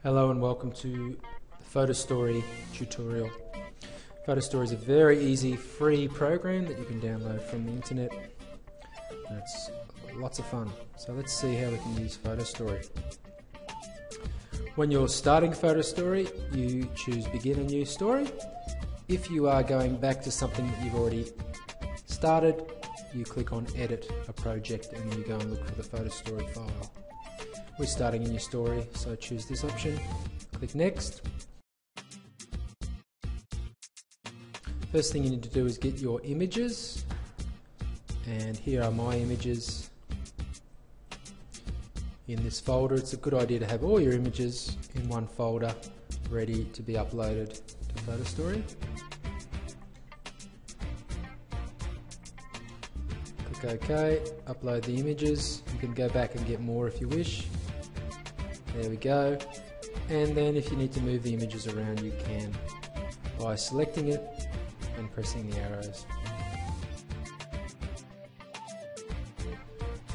Hello and welcome to the PhotoStory tutorial. PhotoStory is a very easy free program that you can download from the internet, and it's lots of fun. So let's see how we can use PhotoStory. When you're starting PhotoStory, you choose Begin a New Story. If you are going back to something that you've already started, you click on Edit a Project and then you go and look for the PhotoStory file. We're starting a new story, so choose this option, click Next. First thing you need to do is get your images, and here are my images in this folder. It's a good idea to have all your images in one folder ready to be uploaded to PhotoStory. Click OK, upload the images. You can go back and get more if you wish. There we go. And then if you need to move the images around, you can by selecting it and pressing the arrows.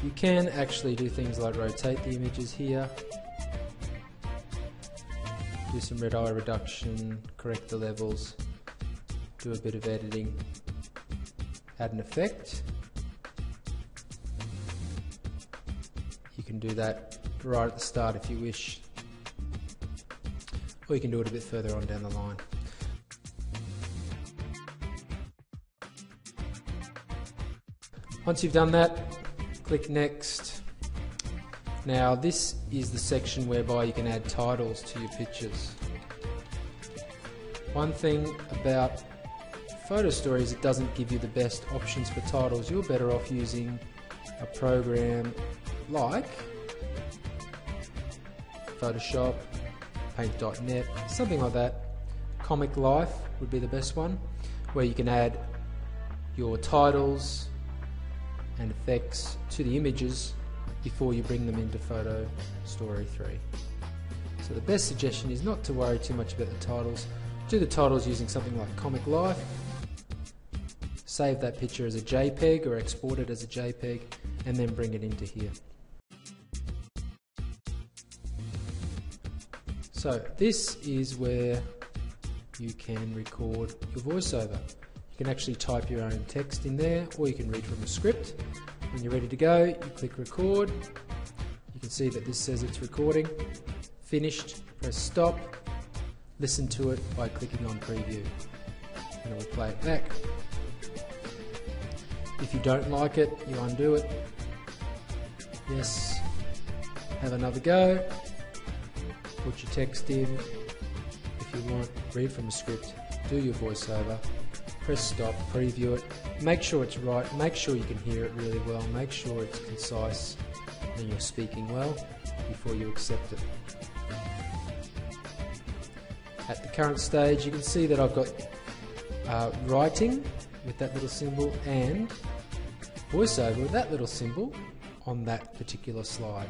You can actually do things like rotate the images here, do some red eye reduction, correct the levels, do a bit of editing, add an effect. You can do that right at the start if you wish, or you can do it a bit further on down the line. Once you've done that, click Next. Now this is the section whereby you can add titles to your pictures. One thing about PhotoStory is it doesn't give you the best options for titles. You're better off using a program like Photoshop, Paint.net, something like that. Comic Life would be the best one, where you can add your titles and effects to the images before you bring them into PhotoStory 3. So the best suggestion is not to worry too much about the titles. Do the titles using something like Comic Life, save that picture as a JPEG or export it as a JPEG, and then bring it into here. So this is where you can record your voiceover. You can actually type your own text in there, or you can read from a script. When you're ready to go, you click Record. You can see that this says it's recording. Finished, press Stop. Listen to it by clicking on Preview, and it will play it back. If you don't like it, you undo it. Yes, have another go. Put your text in. If you want, read from a script, do your voiceover, press stop, preview it, make sure it's right, make sure you can hear it really well, make sure it's concise and you're speaking well before you accept it. At the current stage, you can see that I've got writing with that little symbol and voiceover with that little symbol on that particular slide.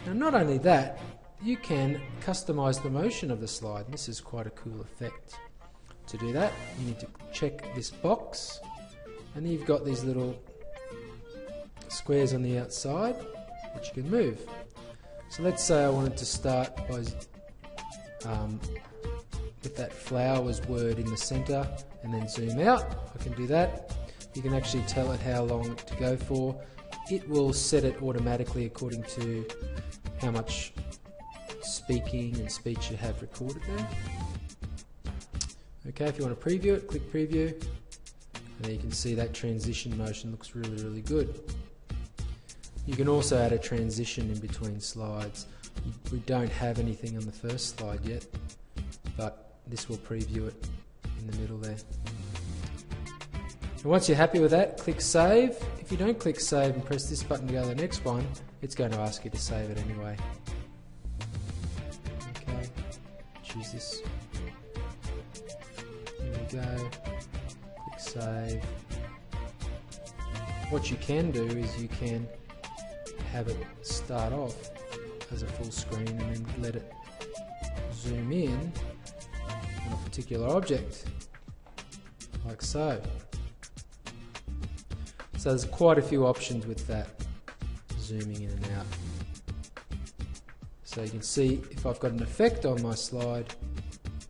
Now not only that, you can customize the motion of the slide. This is quite a cool effect. To do that, you need to check this box, and then you've got these little squares on the outside which you can move. So let's say I wanted to start by with that flowers word in the center and then zoom out. I can do that. You can actually tell it how long to go for. It will set it automatically according to how much speaking and speech you have recorded there. Okay, if you want to preview it, click Preview, and there you can see that transition motion looks really, really good. You can also add a transition in between slides. We don't have anything on the first slide yet, but this will preview it in the middle there. And once you're happy with that, click Save. If you don't click Save and press this button to go to the next one, it's going to ask you to save it anyway. Okay, choose this. There we go. Click Save. What you can do is you can have it start off as a full screen and then let it zoom in on a particular object, like so. So there's quite a few options with that, zooming in and out. So you can see if I've got an effect on my slide,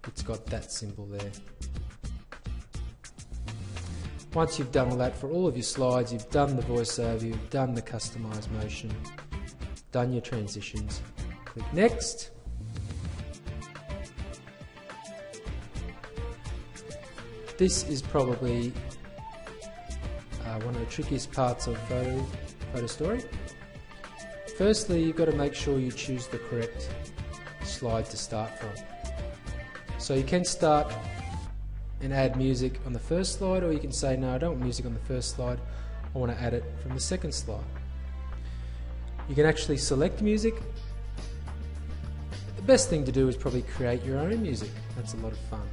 it's got that symbol there. Once you've done all that for all of your slides, you've done the voiceover, you've done the customized motion, done your transitions, click next. This is probably one of the trickiest parts of Photo Story. Firstly, you've got to make sure you choose the correct slide to start from. So you can start and add music on the first slide, or you can say, no, I don't want music on the first slide, I want to add it from the second slide. You can actually select music. The best thing to do is probably create your own music. That's a lot of fun.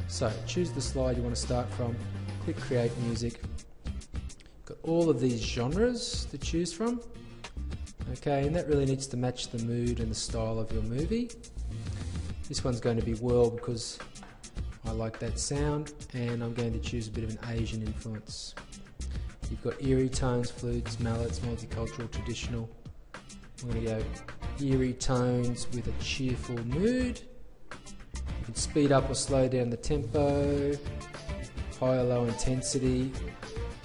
So choose the slide you want to start from, click create music. Got all of these genres to choose from. Okay, and that really needs to match the mood and the style of your movie. This one's going to be world because I like that sound, and I'm going to choose a bit of an Asian influence. You've got eerie tones, flutes, mallets, multicultural, traditional. I'm going to go eerie tones with a cheerful mood. You can speed up or slow down the tempo, high or low intensity.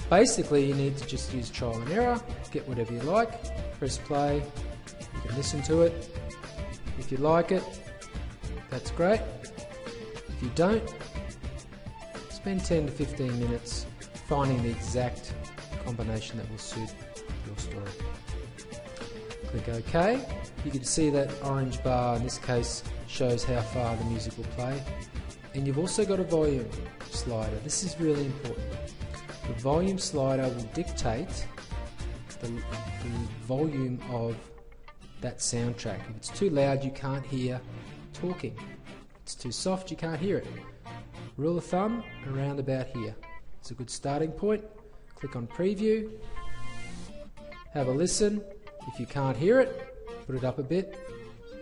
Basically, you need to just use trial and error, get whatever you like, press play, you can listen to it. If you like it, that's great. If you don't, spend 10 to 15 minutes finding the exact combination that will suit your story. Click OK. You can see that orange bar in this case shows how far the music will play. And you've also got a volume slider. This is really important. The volume slider will dictate the volume of that soundtrack. If it's too loud, you can't hear talking. If it's too soft, you can't hear it. Rule of thumb, around about here. It's a good starting point. Click on preview. Have a listen. If you can't hear it, put it up a bit.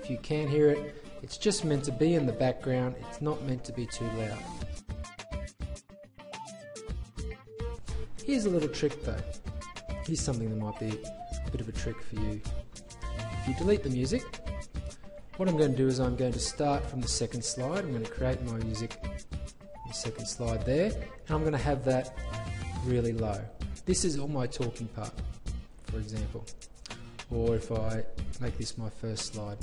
If you can hear it, it's just meant to be in the background. It's not meant to be too loud. Here's a little trick though. Here's something that might be a bit of a trick for you. If you delete the music, what I'm going to do is I'm going to start from the second slide. I'm going to create my music on the second slide there, and I'm going to have that really low. This is all my talking part, for example. Or if I make this my first slide.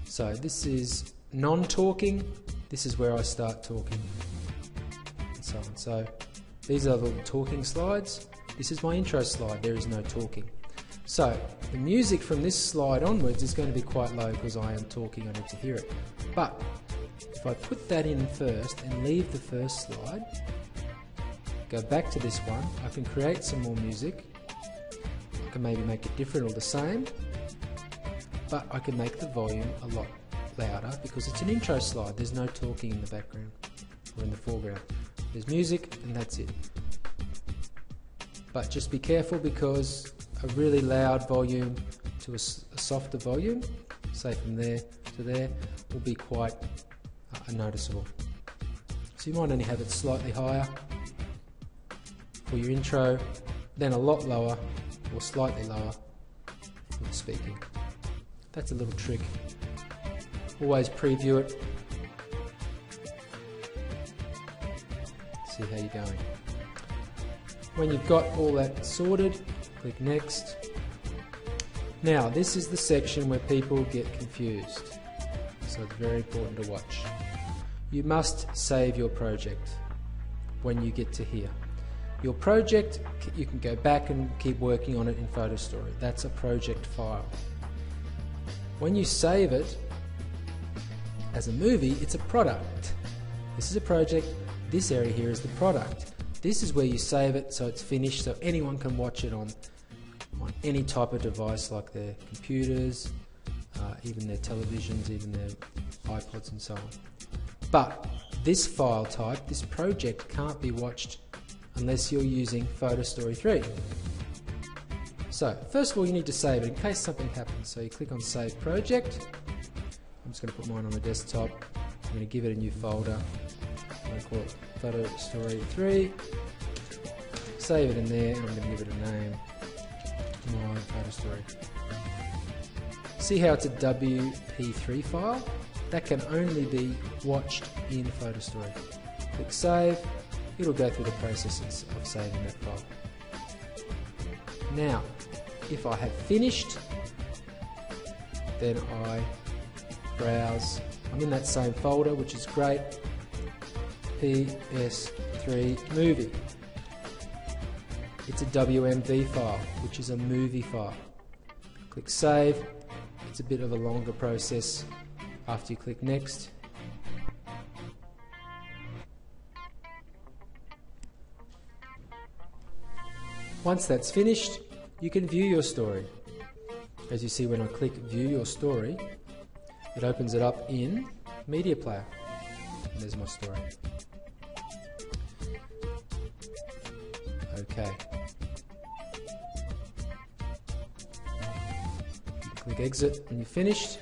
So this is non-talking, this is where I start talking, and so on. So these are the talking slides. This is my intro slide, there is no talking. So the music from this slide onwards is going to be quite low because I am talking, I need to hear it. But if I put that in first and leave the first slide, go back to this one, I can create some more music. I can maybe make it different or the same, but I can make the volume a lot louder because it's an intro slide. There's no talking in the background or in the foreground. There's music and that's it. But just be careful because a really loud volume to a softer volume, say from there to there, will be quite noticeable. So you might only have it slightly higher for your intro, then a lot lower or slightly lower for the speaking. That's a little trick. Always preview it. See how you're going. When you've got all that sorted, click next. Now this is the section where people get confused, so it's very important to watch. You must save your project when you get to here. Your project, you can go back and keep working on it in Photo Story. That's a project file. When you save it as a movie, it's a product. This is a project, this area here is the product. This is where you save it so it's finished so anyone can watch it on any type of device like their computers, even their televisions, even their iPods and so on. But this file type, this project can't be watched unless you're using Photo Story 3. So first of all you need to save it in case something happens. So you click on Save Project. I'm just going to put mine on the desktop. I'm going to give it a new folder. I'm going to call it Photo Story 3. Save it in there, and I'm going to give it a name. My Photo Story. See how it's a WP3 file? That can only be watched in Photo Story. Click Save. It'll go through the processes of saving that file. Now, if I have finished, then I browse. I'm in that same folder, which is great. PS3 movie. It's a WMV file, which is a movie file. Click Save. It's a bit of a longer process after you click Next. Once that's finished, you can view your story. As you see, when I click View Your Story, it opens it up in Media Player. And there's my story. Okay. Click Exit when you're finished.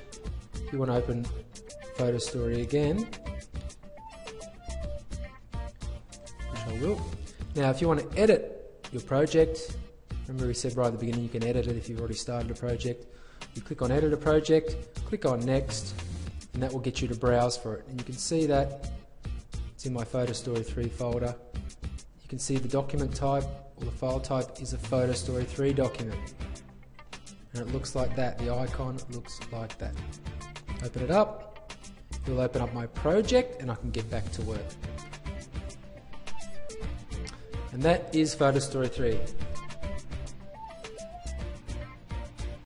If you want to open Photo Story again, which I will. Now, if you want to edit your project, remember we said right at the beginning you can edit it if you've already started a project. You click on Edit a Project, click on Next, and that will get you to browse for it. And you can see that it's in my Photo Story 3 folder. You can see the document type or the file type is a Photo Story 3 document. And it looks like that. The icon looks like that. Open it up. It will open up my project and I can get back to work. And that is Photo Story 3.